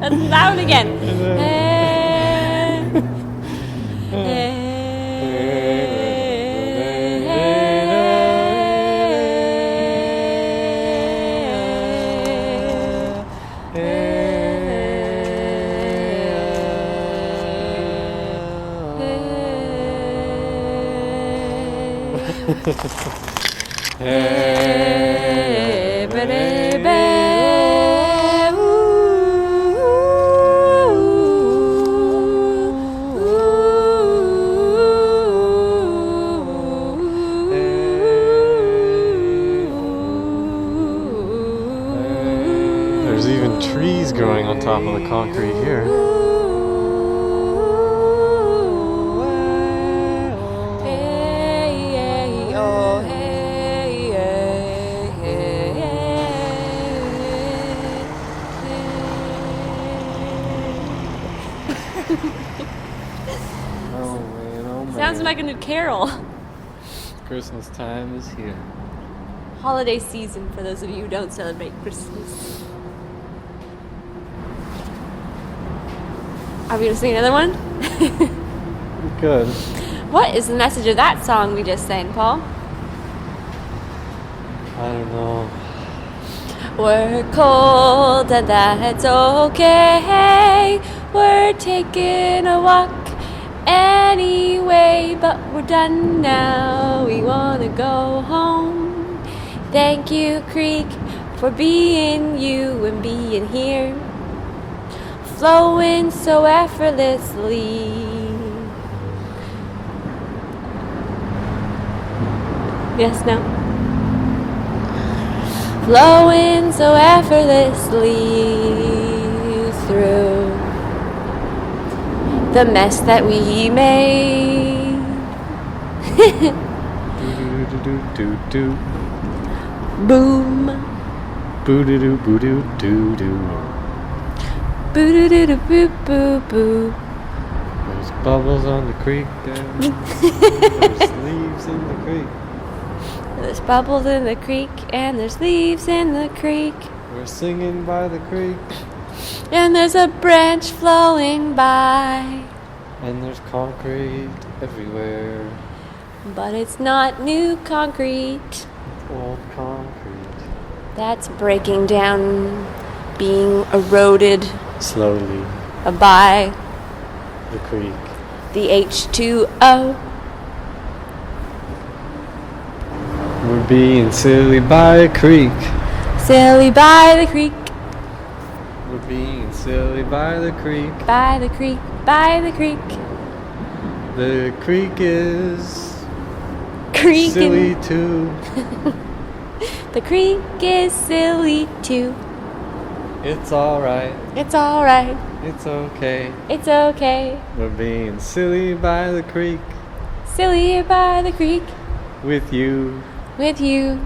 That's loud again. There's even trees growing on top of the concrete here. Sounds like a new carol. Christmas time is here. Holiday season for those of you who don't celebrate Christmas. Are we gonna sing another one? Good. What is the message of that song we just sang, Paul? I don't know. We're cold and that's okay. We're taking a walk anyway, but we're done now. We wanna go home. Thank you, Creek, for being you and being here, flowing so effortlessly. Yes, no? Flowing so effortlessly through the mess that we made. Do-do-do-do-do-do. Boom. Boo-do-do-boo-do-do-do. Boo-doo-doo-doo-boo-boo-boo. There's Bubbles on the creek down. There's leaves in the creek. There's bubbles in the creek and there's leaves in the creek. We're singing by the creek. And there's a branch flowing by. And there's concrete everywhere. But it's not new concrete. It's old concrete. That's breaking down, being eroded Slowly. by The creek. the H2O. We're being silly by a creek. Silly by the creek, We're being silly by the creek. by the creek, by the creek. The creek is Creek silly too. The creek is silly too. It's alright. It's alright. It's okay. It's okay. We're being silly by the creek Silly by the creek with you. with you.